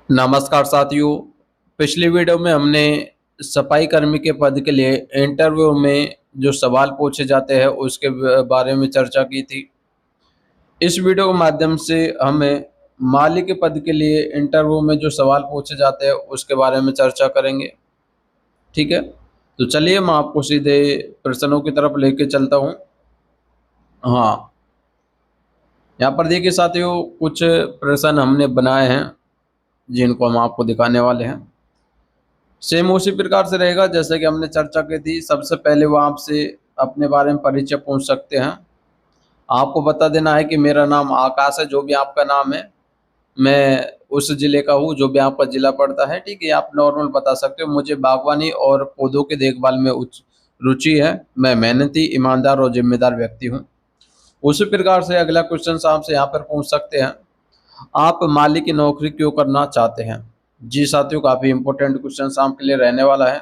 नमस्कार साथियों। पिछली वीडियो में हमने सफाई कर्मी के पद के लिए इंटरव्यू में जो सवाल पूछे जाते हैं उसके बारे में चर्चा की थी। इस वीडियो के माध्यम से हमें माली के पद के लिए इंटरव्यू में जो सवाल पूछे जाते हैं उसके बारे में चर्चा करेंगे। ठीक है, तो चलिए मैं आपको सीधे प्रश्नों की तरफ लेके चलता हूँ। हाँ, यहाँ पर देखिए साथियों, कुछ प्रश्न हमने बनाए हैं जिनको हम आपको दिखाने वाले हैं। सेम उसी प्रकार से रहेगा जैसे कि हमने चर्चा की थी। सबसे पहले वो आपसे अपने बारे में परिचय पूछ सकते हैं। आपको बता देना है कि मेरा नाम आकाश है, जो भी आपका नाम है। मैं उस जिले का हूँ जो भी आपका जिला पड़ता है। ठीक है, आप नॉर्मल बता सकते हो। मुझे बागवानी और पौधों की देखभाल में उच्च रुचि है। मैं मेहनती, ईमानदार और जिम्मेदार व्यक्ति हूँ। उसी प्रकार से अगला क्वेश्चन आपसे यहाँ पर पूछ सकते हैं, आप माली की नौकरी क्यों करना चाहते हैं? जी साथियों, काफ़ी इंपॉर्टेंट क्वेश्चन आपके लिए रहने वाला है।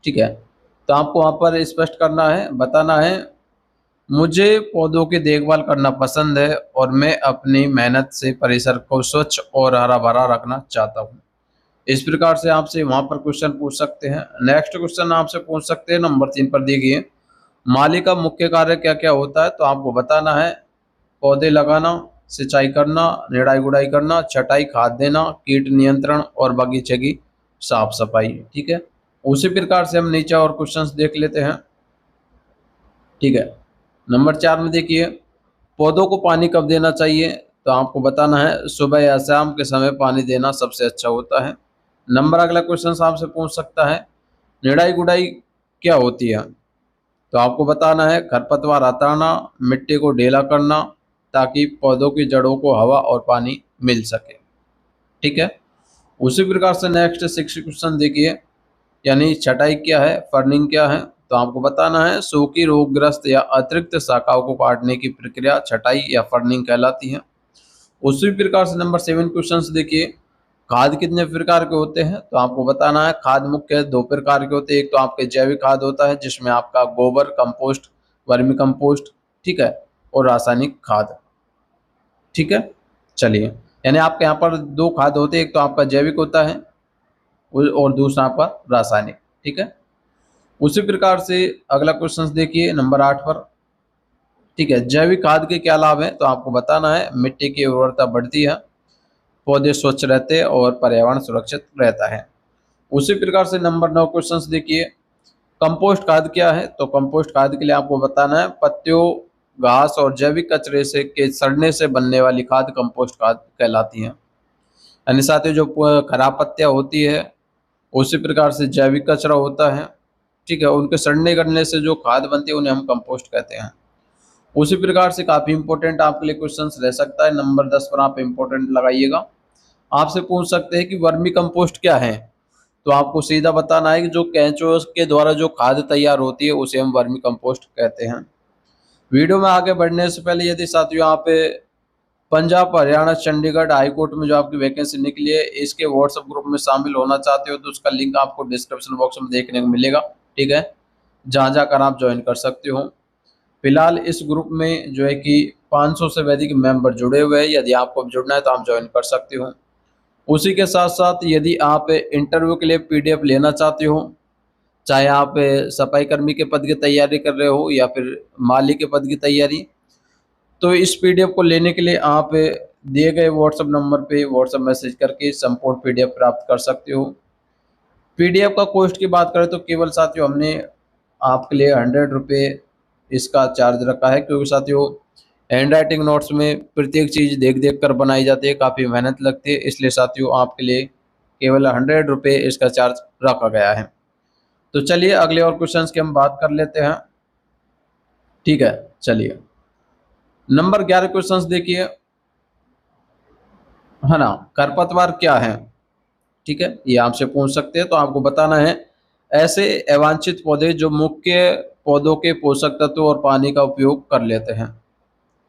ठीक है, तो आपको वहाँ पर स्पष्ट करना है, बताना है, मुझे पौधों की देखभाल करना पसंद है और मैं अपनी मेहनत से परिसर को स्वच्छ और हरा भरा रखना चाहता हूँ। इस प्रकार से आपसे वहाँ पर क्वेश्चन पूछ सकते हैं। नेक्स्ट क्वेश्चन आपसे पूछ सकते हैं नंबर 3 पर। देखिए, माली का मुख्य कार्य क्या क्या होता है? तो आपको बताना है, पौधे लगाना, सिंचाई करना, निराई गुड़ाई करना, छटाई, खाद देना, कीट नियंत्रण और बगीचे की साफ सफाई। ठीक है, उसी प्रकार से हम नीचे और क्वेश्चंस देख लेते हैं। ठीक है, नंबर 4 में देखिए, पौधों को पानी कब देना चाहिए? तो आपको बताना है, सुबह या शाम के समय पानी देना सबसे अच्छा होता है। नंबर अगला क्वेश्चन आपसे पूछ सकता है, निराई गुड़ाई क्या होती है? तो आपको बताना है, खरपतवार हटाना, मिट्टी को ढीला करना ताकि पौधों की जड़ों को हवा और पानी मिल सके। ठीक है, उसी प्रकार से नेक्स्ट 6 क्वेश्चन देखिए, यानी छटाई क्या है, फर्निंग क्या है? तो आपको बताना है, सूखी, रोगग्रस्त या अतिरिक्त शाखाओं को काटने की प्रक्रिया छटाई या फर्निंग कहलाती है। उसी प्रकार से नंबर 7 क्वेश्चन देखिए, खाद कितने प्रकार के होते हैं? तो आपको बताना है, खाद मुख्य 2 प्रकार के होते हैं। एक तो आपके जैविक खाद होता है जिसमें आपका गोबर, कंपोस्ट, वर्मी कंपोस्ट, ठीक है, और रासायनिक खाद। ठीक है, चलिए, यानी आपके यहाँ पर 2 खाद होते हैं, एक तो आपका जैविक होता है और दूसरा आपका रासायनिक। ठीक है, उसी प्रकार से अगला क्वेश्चन देखिए नंबर 8 पर। ठीक है, जैविक खाद के क्या लाभ हैं? तो आपको बताना है, मिट्टी की उर्वरता बढ़ती है, पौधे स्वच्छ रहते हैं और पर्यावरण सुरक्षित रहता है। उसी प्रकार से नंबर 9 क्वेश्चन देखिए, कंपोस्ट खाद क्या है? तो कंपोस्ट खाद के लिए आपको बताना है, पत्तियों, घास और जैविक कचरे से के सड़ने से बनने वाली खाद कंपोस्ट खाद कहलाती है। यानी साथ ही जो खराब पत्तियां होती है, उसी प्रकार से जैविक कचरा होता है। ठीक है, उनके सड़ने गलने से जो खाद बनती है उन्हें हम कंपोस्ट कहते हैं। उसी प्रकार से काफ़ी इंपॉर्टेंट आपके लिए क्वेश्चंस रह सकता है, नंबर 10 पर आप इंपॉर्टेंट लगाइएगा। आपसे पूछ सकते हैं कि वर्मी कंपोस्ट क्या है? तो आपको सीधा बताना है कि जो केंचुओं के द्वारा जो खाद तैयार होती है उसे हम वर्मी कंपोस्ट कहते हैं। वीडियो में आगे बढ़ने से पहले यदि साथियों आप पंजाब, हरियाणा, चंडीगढ़ हाई कोर्ट में जो आपकी वैकेंसी निकली है इसके व्हाट्सएप ग्रुप में शामिल होना चाहते हो तो उसका लिंक आपको डिस्क्रिप्शन बॉक्स में देखने को मिलेगा। ठीक है, जहाँ जाकर आप ज्वाइन कर सकते हो। फिलहाल इस ग्रुप में जो है कि 500 से अधिक मेंबर जुड़े हुए हैं। यदि आपको जुड़ना है तो आप ज्वाइन कर सकते हो। उसी के साथ साथ यदि आप इंटरव्यू के लिए पीडीएफ लेना चाहते हो, चाहे आप सफाई कर्मी के पद की तैयारी कर रहे हो या फिर माली के पद की तैयारी, तो इस पीडीएफ को लेने के लिए आप दिए गए व्हाट्सएप नंबर पे व्हाट्सएप मैसेज करके संपूर्ण पीडीएफ प्राप्त कर सकते हो। पीडीएफ का कॉस्ट की बात करें तो केवल साथियों हमने आपके लिए 100 रुपये इसका चार्ज रखा है, क्योंकि साथियों हैंड राइटिंग नोट्स में प्रत्येक चीज़ देख देख कर बनाई जाती है, काफ़ी मेहनत लगती है, इसलिए साथियों आपके लिए केवल 100 रुपये इसका चार्ज रखा गया है। तो चलिए अगले और क्वेश्चंस की हम बात कर लेते हैं। ठीक है, चलिए नंबर 11 क्वेश्चंस देखिए, है ना, खरपतवार क्या है? ठीक है, ये आपसे पूछ सकते हैं। तो आपको बताना है, ऐसे अवांछित पौधे जो मुख्य पौधों के पोषक तत्व और पानी का उपयोग कर लेते हैं।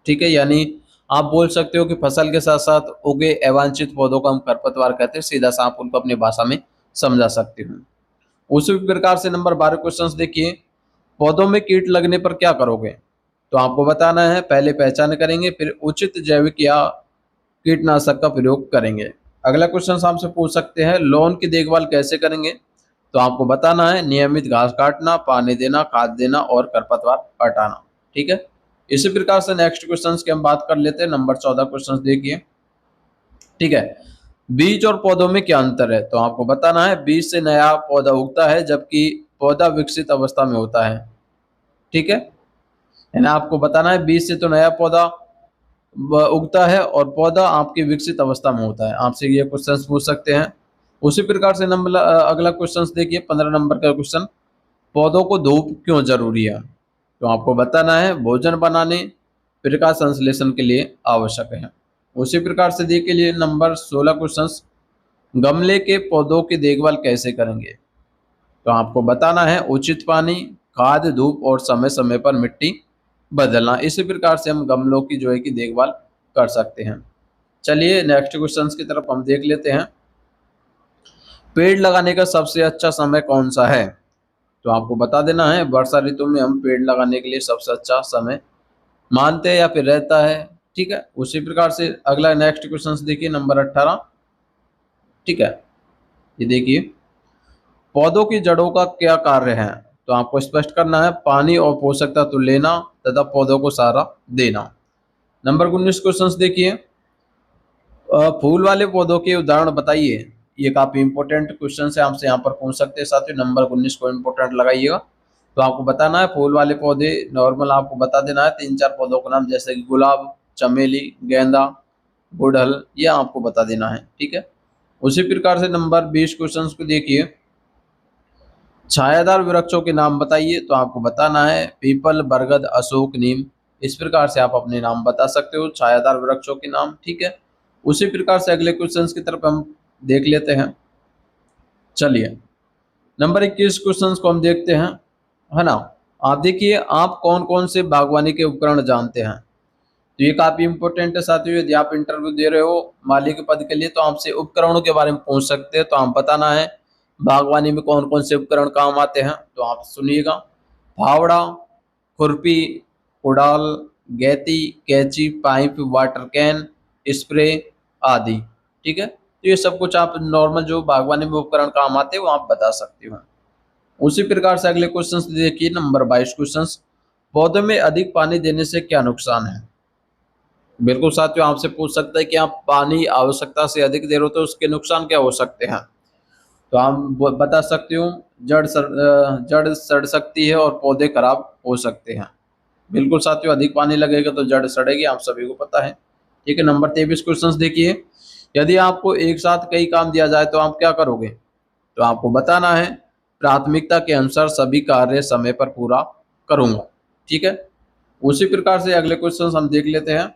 ठीक है, यानी आप बोल सकते हो कि फसल के साथ साथ उगे अवांछित पौधों को हम खरपतवार कहते हैं। सीधा सा आप उनको अपनी भाषा में समझा सकते हो। उसी प्रकार से नंबर 12 क्वेश्चन देखिए, पौधों में कीट लगने पर क्या करोगे? तो आपको बताना है, पहले पहचान करेंगे, फिर उचित जैविक या कीटनाशक का प्रयोग करेंगे। अगला क्वेश्चन आपसे पूछ सकते हैं, लॉन की देखभाल कैसे करेंगे? तो आपको बताना है नियमित घास काटना, पानी देना, खाद देना और खरपतवार हटाना। ठीक है, इसी प्रकार से नेक्स्ट क्वेश्चन की हम बात कर लेते हैं। नंबर 14 क्वेश्चन देखिए। ठीक है, बीज और पौधों में क्या अंतर है? तो आपको बताना है बीज से नया पौधा उगता है जबकि पौधा विकसित अवस्था में होता है। ठीक है ना, आपको बताना है बीज से तो नया पौधा उगता है और पौधा आपकी विकसित अवस्था में होता है। आपसे ये क्वेश्चन पूछ सकते हैं। उसी प्रकार से अगला क्वेश्चन देखिए, 15 नंबर का क्वेश्चन, पौधों को धूप क्यों जरूरी है? तो आपको बताना है भोजन बनाने, प्रकाश संश्लेषण के लिए आवश्यक है। उसी प्रकार से देखिए लिए नंबर 16 क्वेश्चन, गमले के पौधों की देखभाल कैसे करेंगे? तो आपको बताना है उचित पानी, खाद, धूप और समय समय पर मिट्टी बदलना। इसी प्रकार से हम गमलों की जो है कि देखभाल कर सकते हैं। चलिए नेक्स्ट क्वेश्चन की तरफ हम देख लेते हैं। पेड़ लगाने का सबसे अच्छा समय कौन सा है? तो आपको बता देना है वर्षा ऋतु में हम पेड़ लगाने के लिए सबसे अच्छा समय मानते हैं या फिर रहता है। ठीक है, उसी प्रकार से अगला नेक्स्ट क्वेश्चन देखिए, नंबर 18। ठीक है, ये देखिए, पौधों की जड़ों का क्या कार्य है? तो आपको स्पष्ट करना है पानी और पोषक तत्व लेना तथा पौधों को सहारा देना। नंबर 19 क्वेश्चन देखिए, फूल वाले पौधों के उदाहरण बताइए। ये काफी इंपॉर्टेंट क्वेश्चन है, आपसे यहाँ पर पूछ सकते हैं साथियों। नंबर 19 को इंपॉर्टेंट लगाइएगा। तो आपको बताना है फूल वाले पौधे, नॉर्मल आपको बता देना है 3-4 पौधों का नाम, जैसे कि गुलाब, चमेली, गेंदा, गुड़हल, ये आपको बता देना है। ठीक है, उसी प्रकार से नंबर 20 क्वेश्चन को देखिए, छायादार वृक्षों के नाम बताइए। तो आपको बताना है पीपल, बरगद, अशोक, नीम। इस प्रकार से आप अपने नाम बता सकते हो, छायादार वृक्षों के नाम। ठीक है, उसी प्रकार से अगले क्वेश्चंस की तरफ हम देख लेते हैं। चलिए नंबर 21 क्वेश्चंस को हम देखते हैं, है ना। आप देखिए, आप कौन कौन से बागवानी के उपकरण जानते हैं? तो ये काफी इंपॉर्टेंट है साथियों। यदि आप इंटरव्यू दे रहे हो माली के पद के लिए तो आपसे उपकरणों के बारे में पूछ सकते हैं। तो आप बताना है बागवानी में कौन कौन से उपकरण काम आते हैं। तो आप सुनिएगा, फावड़ा, खुरपी, कुदाल, गैती, कैंची, पाइप, वाटर कैन, स्प्रे आदि। ठीक है, तो ये सब कुछ आप नॉर्मल जो बागवानी में उपकरण काम आते हैं वो आप बता सकते हो। उसी प्रकार से अगले क्वेश्चन देखिए, नंबर 22 क्वेश्चन, पौधे में अधिक पानी देने से क्या नुकसान है? बिल्कुल साथियों, आपसे पूछ सकता है कि आप पानी आवश्यकता से अधिक दे रहे हो तो उसके नुकसान क्या हो सकते हैं? तो आप बता सकते हो, जड़ सड़ सकती है और पौधे खराब हो सकते हैं। बिल्कुल साथियों, अधिक पानी लगेगा तो जड़ सड़ेगी, आप सभी को पता है। ठीक है, नंबर 23 क्वेश्चन देखिए, यदि आपको एक साथ कई काम दिया जाए तो आप क्या करोगे? तो आपको बताना है प्राथमिकता के अनुसार सभी कार्य समय पर पूरा करूंगा। ठीक है, उसी प्रकार से अगले क्वेश्चन हम देख लेते हैं।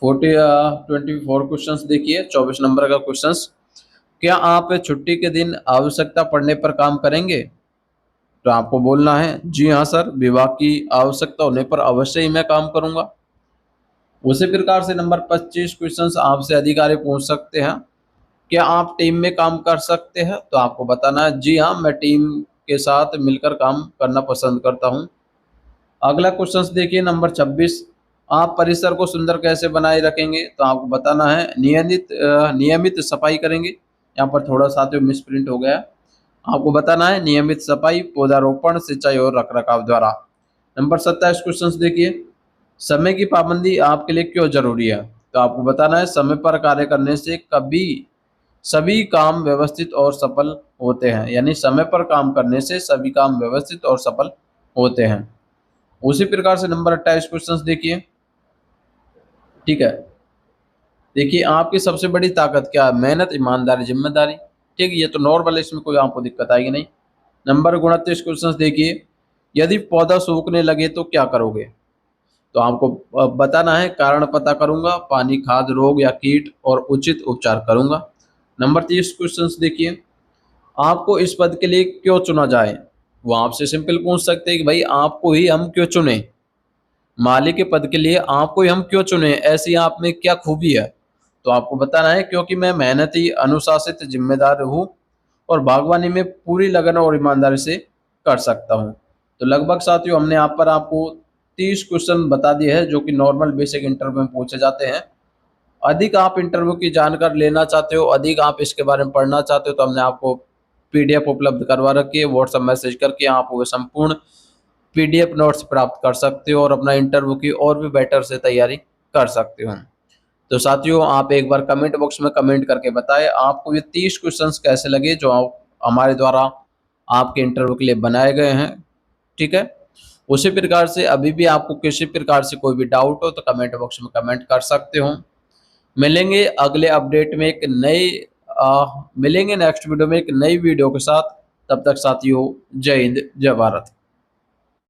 24 क्वेश्चन देखिए, 24 नंबर का क्वेश्चन, क्या आप छुट्टी के दिन आवश्यकता पड़ने पर काम करेंगे? तो आपको बोलना है जी हाँ सर, विभाग की आवश्यकता होने पर अवश्य ही मैं काम करूंगा। उसी प्रकार से नंबर 25 क्वेश्चन आपसे अधिकारी पूछ सकते हैं, क्या आप टीम में काम कर सकते हैं? तो आपको बताना है जी हाँ, मैं टीम के साथ मिलकर काम करना पसंद करता हूँ। अगला क्वेश्चन देखिए, नंबर 26, आप परिसर को सुंदर कैसे बनाए रखेंगे? तो आपको बताना है नियमित सफाई करेंगे। यहाँ पर थोड़ा सा तो मिसप्रिंट हो गया है। आपको बताना है नियमित सफाई, पौधारोपण, सिंचाई और रखरखाव द्वारा। नंबर 27 क्वेश्चन देखिए, समय की पाबंदी आपके लिए क्यों जरूरी है? तो आपको बताना है समय पर कार्य करने से कभी सभी काम व्यवस्थित और सफल होते हैं। यानी समय पर काम करने से सभी काम व्यवस्थित और सफल होते हैं। उसी प्रकार से नंबर 28 क्वेश्चन देखिए। ठीक है, देखिए आपकी सबसे बड़ी ताकत क्या है? मेहनत, ईमानदारी, जिम्मेदारी। ठीक है, ये तो नॉर्मल है, इसमें कोई आपको दिक्कत आएगी नहीं। नंबर 29 क्वेश्चन देखिए, यदि पौधा सूखने लगे तो क्या करोगे? तो आपको बताना है कारण पता करूंगा, पानी, खाद, रोग या कीट और उचित उपचार करूंगा। नंबर 30 क्वेश्चन देखिए, आपको इस पद के लिए क्यों चुना जाए? वो आपसे सिंपल पूछ सकते हैं कि भाई आपको ही हम क्यों चुने, माली के पद के लिए आपको ही हम क्यों चुने, ऐसी आप में क्या खूबी है? तो आपको बताना है क्योंकि मैं मेहनती, अनुशासित, जिम्मेदार हूँ और बागवानी में पूरी लगन और ईमानदारी से कर सकता हूँ। तो लगभग साथियों हमने यहाँ पर आपको 30 क्वेश्चन बता दिए हैं जो कि नॉर्मल बेसिक इंटरव्यू में पूछे जाते हैं। अधिक आप इंटरव्यू की जानकारी लेना चाहते हो, अधिक आप इसके बारे में पढ़ना चाहते हो, तो हमने आपको पीडीएफ उपलब्ध करवा रखी है। व्हाट्सएप मैसेज करके आप वो संपूर्ण पीडीएफ नोट्स प्राप्त कर सकते हो और अपना इंटरव्यू की और भी बेटर से तैयारी कर सकते हो। तो साथियों, आप एक बार कमेंट बॉक्स में कमेंट करके बताएं आपको ये 30 क्वेश्चंस कैसे लगे जो हमारे द्वारा आपके इंटरव्यू के लिए बनाए गए हैं। ठीक है, उसी प्रकार से अभी भी आपको किसी प्रकार से कोई भी डाउट हो तो कमेंट बॉक्स में कमेंट कर सकते हो। मिलेंगे अगले अपडेट में एक नई मिलेंगे नेक्स्ट वीडियो में एक नई वीडियो के साथ। तब तक साथियों, जय हिंद, जय भारत।